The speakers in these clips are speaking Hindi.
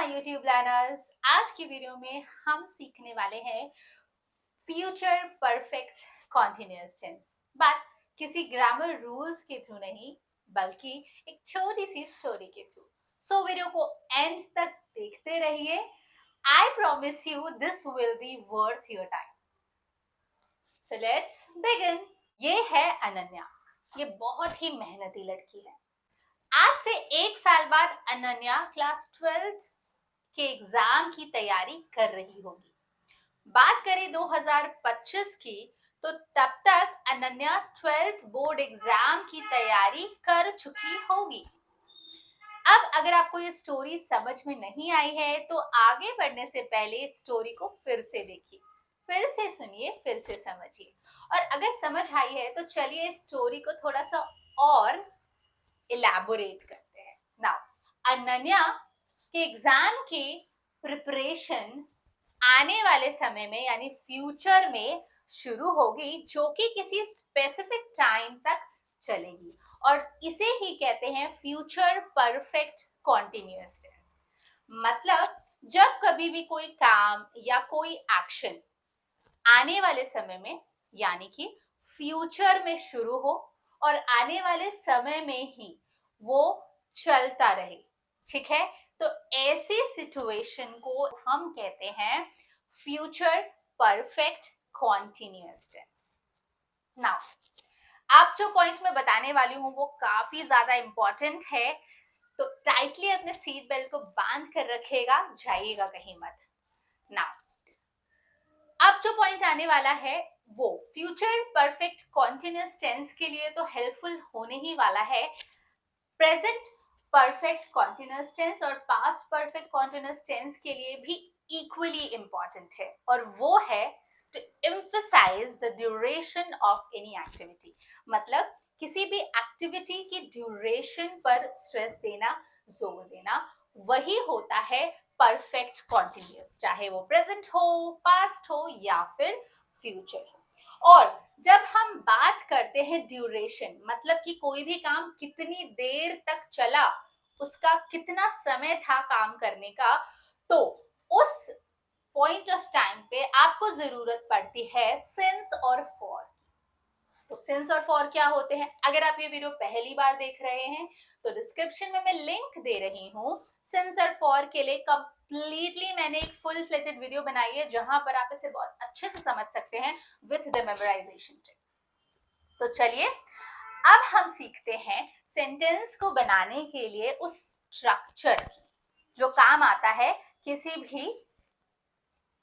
YouTube learners. आज की वीडियो में हम सीखने वाले हैं future perfect continuous tense, but किसी ग्रामर रूल्स के थ्रू नहीं, बल्कि एक छोटी सी स्टोरी के थ्रू। सो वीडियो को एंड तक देखते रहिए। I promise you this will be worth your time. So let's begin. ये है अनन्या। ये बहुत ही मेहनती लड़की है। आज से 1 साल बाद अनन्या क्लास 12 के एग्जाम की तैयारी कर रही होगी। बात करें 2025 की, तो तब तक अनन्या 12th बोर्ड एग्जाम की तैयारी कर चुकी होगी। अब अगर आपको ये स्टोरी समझ में नहीं आई है तो आगे बढ़ने से पहले स्टोरी को फिर से देखिए, फिर से सुनिए, फिर से समझिए, और अगर समझ आई है तो चलिए स्टोरी को थोड़ा सा और इलैबोरेट करते हैं। नाउ अनन्या के एग्जाम की प्रिपरेशन आने वाले समय में यानी फ्यूचर में शुरू होगी, जो कि किसी स्पेसिफिक टाइम तक चलेगी, और इसे ही कहते हैं फ्यूचर परफेक्ट कॉन्टिन्यूअस टेंस। मतलब जब कभी भी कोई काम या कोई एक्शन आने वाले समय में यानी कि फ्यूचर में शुरू हो और आने वाले समय में ही वो चलता रहे, ठीक है, तो ऐसी सिचुएशन को हम कहते हैं future perfect continuous tense. Now आप जो पॉइंट मैं बताने वाली हूँ वो काफी ज्यादा इंपॉर्टेंट है, तो टाइटली अपने सीट बेल्ट को बांध कर रखिएगा, जाइएगा कहीं मत। नाउ अब जो पॉइंट आने वाला है वो फ्यूचर परफेक्ट कॉन्टिन्यूअस टेंस के लिए तो हेल्पफुल होने ही वाला है। प्रेजेंट परफेक्ट कॉन्टिन्यूअस टेंस और पास्ट परफेक्ट कॉन्टिन्यूअस टेंस के लिए भी इक्वली इंपॉर्टेंट है, और वो है to emphasise the duration of any activity. मतलब किसी भी एक्टिविटी की ड्यूरेशन पर स्ट्रेस देना, जोर देना, वही होता है परफेक्ट कॉन्टिन्यूअस, चाहे वो प्रेजेंट हो, पास्ट हो या फिर फ्यूचर हो। और जब हम बात करते हैं ड्यूरेशन, मतलब कि कोई भी काम कितनी देर तक चला, उसका कितना समय था काम करने का, तो उस पॉइंट ऑफ टाइम पे आपको जरूरत पड़ती है सिंस और फॉर। तो सिंस और फॉर क्या होते हैं? अगर आप ये वीडियो पहली बार देख रहे हैं तो डिस्क्रिप्शन में मैं लिंक दे रही हूँ सिंस और फॉर के लिए। कंप्लीटली मैंने एक फुल फ्लेजेड वीडियो बनाई है जहां पर आप इसे बहुत अच्छे से समझ सकते हैं विथ द मेमोराइजेशन ट्रिक। तो चलिए अब हम सीखते हैं सेंटेंस को बनाने के लिए उस स्ट्रक्चर जो काम आता है किसी भी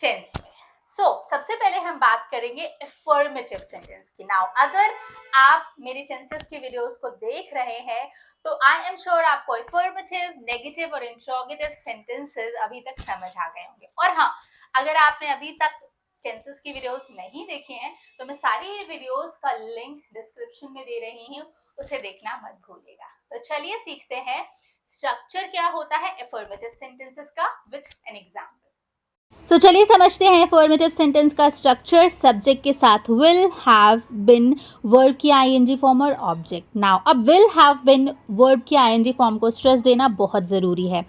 टेंस में। सबसे पहले हम बात करेंगे अफर्मेटिव सेंटेंस की। नाउ अगर आप मेरे टेंसेस की वीडियोस को देख रहे हैं तो आई एम श्योर आपको अफर्मेटिव, नेगेटिव और इंट्रोगेटिव सेंटेंसेस अभी तक समझ आ गए होंगे। और हाँ, अगर आपने अभी तक टेंसेस की वीडियोस नहीं देखी हैं तो मैं सारी वीडियोस का लिंक डिस्क्रिप्शन में दे रही हूँ, उसे देखना मत भूलिएगा। तो चलिए सीखते हैं स्ट्रक्चर क्या होता है अफर्मेटिव सेंटेंसेस का विद एन एग्जाम्पल। तो चलिए समझते हैं अफर्मेटिव सेंटेंस का स्ट्रक्चर। सब्जेक्ट के साथ विल, हैव बिन, वर्ब की आईएनजी फॉर्म और ऑब्जेक्ट। नाउ अब विल, हैव बिन, वर्ब की आईएनजी फॉर्म को स्ट्रेस देना बहुत ज़रूरी है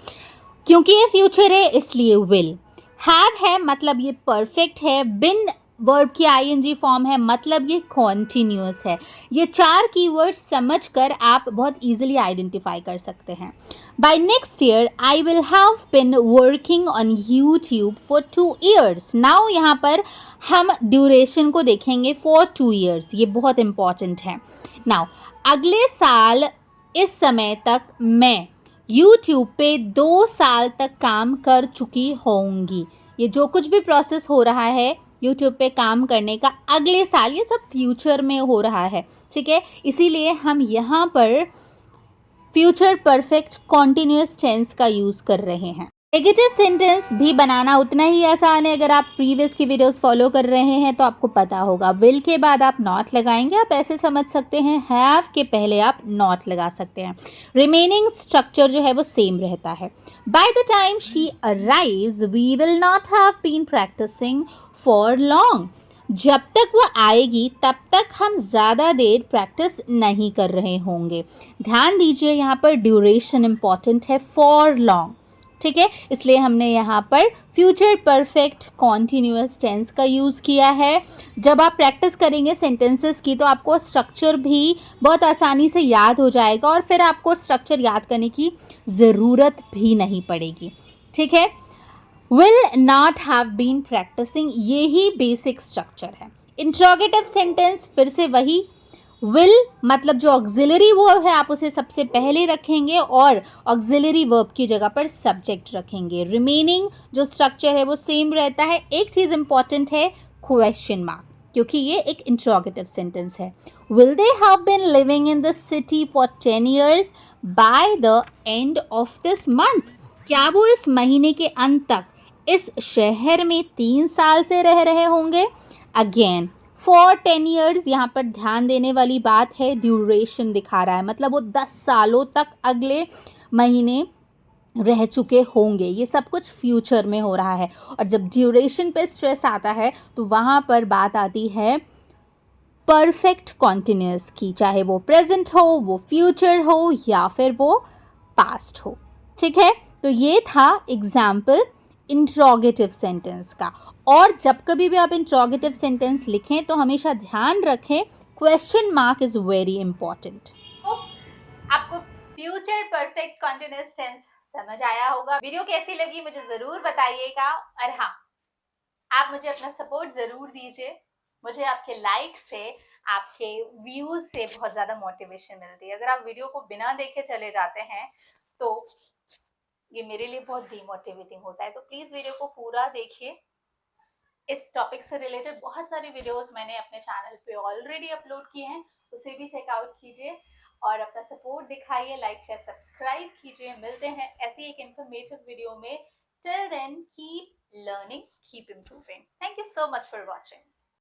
क्योंकि ये फ्यूचर है, इसलिए विल। हैव है मतलब ये परफेक्ट है, बिन वर्ब की आईएनजी फॉर्म है मतलब ये कॉन्टिन्यूअस है। ये 4 कीवर्ड्स समझकर आप बहुत इजीली आइडेंटिफाई कर सकते हैं। By next year I will have been working on YouTube for 2 years। Now यहाँ पर हम ड्यूरेशन को देखेंगे फॉर 2 years, ये बहुत इंपॉर्टेंट है। नाउ अगले साल इस समय तक मैं YouTube पे 2 साल तक काम कर चुकी होंगी। ये जो कुछ भी प्रोसेस हो रहा है YouTube पे काम करने का अगले साल, ये सब फ्यूचर में हो रहा है, ठीक है, इसीलिए हम यहाँ पर फ्यूचर परफेक्ट कॉन्टिन्यूअस टेंस का यूज़ कर रहे हैं। नेगेटिव सेंटेंस भी बनाना उतना ही आसान है। अगर आप प्रीवियस की वीडियोस फॉलो कर रहे हैं तो आपको पता होगा, विल के बाद आप नॉट लगाएंगे, आप ऐसे समझ सकते हैं, हैव के पहले आप नॉट लगा सकते हैं। रिमेनिंग स्ट्रक्चर जो है वो सेम रहता है। By the time she arrives we will not have been practising for long. जब तक वो आएगी तब तक हम ज़्यादा देर प्रैक्टिस नहीं कर रहे होंगे। ध्यान दीजिए यहाँ पर ड्यूरेशन इम्पॉर्टेंट है, फॉर लॉन्ग, ठीक है, इसलिए हमने यहाँ पर फ्यूचर परफेक्ट कॉन्टिन्यूअस टेंस का यूज़ किया है। जब आप प्रैक्टिस करेंगे सेंटेंसेस की तो आपको स्ट्रक्चर भी बहुत आसानी से याद हो जाएगा और फिर आपको स्ट्रक्चर याद करने की ज़रूरत भी नहीं पड़ेगी। ठीक है, will not have been practising, ये ही बेसिक स्ट्रक्चर है। इंट्रोगेटिव सेंटेंस फिर से वही, विल मतलब जो ऑक्सिलरी वर्ब है आप उसे सबसे पहले रखेंगे और ऑक्सिलरी वर्ब की जगह पर सब्जेक्ट रखेंगे। रिमेनिंग जो स्ट्रक्चर है वो सेम रहता है। एक चीज़ इंपॉर्टेंट है, क्वेश्चन मार्क, क्योंकि ये एक इंट्रोगेटिव सेंटेंस है। Will they have been living in the city for 10 years by the end of this month, क्या वो इस महीने के अंत तक इस शहर में 3 साल से रह रहे होंगे। अगेन फॉर 10 years, यहाँ पर ध्यान देने वाली बात है, ड्यूरेशन दिखा रहा है, मतलब वो 10 सालों तक अगले महीने रह चुके होंगे। ये सब कुछ फ्यूचर में हो रहा है और जब ड्यूरेशन पे स्ट्रेस आता है तो वहाँ पर बात आती है परफेक्ट कॉन्टिन्यूअस की, चाहे वो प्रेजेंट हो, वो फ्यूचर हो या फिर वो पास्ट हो। ठीक है, तो ये था एग्जाम्पल इंट्रोगेटिव सेंटेंस का। और जब कभी भी आप इंट्रोगेटिव सेंटेंस लिखें तो हमेशा ध्यान रखें question mark is very important. आपको फ्यूचर परफेक्ट कॉन्टिन्यूअस टेंस समझ आया होगा। वीडियो कैसी लगी मुझे जरूर बताइएगा और हाँ, आप मुझे अपना सपोर्ट जरूर दीजिए। मुझे आपके लाइक से, आपके व्यूज से बहुत ज्यादा मोटिवेशन मिलती है। अगर आप वीडियो को बिना देखे चले जाते हैं तो ये मेरे लिए बहुत डीमोटिवेटिंग होता है। तो प्लीज वीडियो को पूरा देखिए। इस टॉपिक से रिलेटेड बहुत सारी वीडियोस मैंने अपने चैनल पे ऑलरेडी अपलोड किए हैं, उसे भी चेकआउट कीजिए और अपना सपोर्ट दिखाइए, लाइक शेयर सब्सक्राइब कीजिए। मिलते हैं ऐसी एक इंफॉर्मेटिव वीडियो में। Till then keep learning, keep improving. Thank you so much for watching.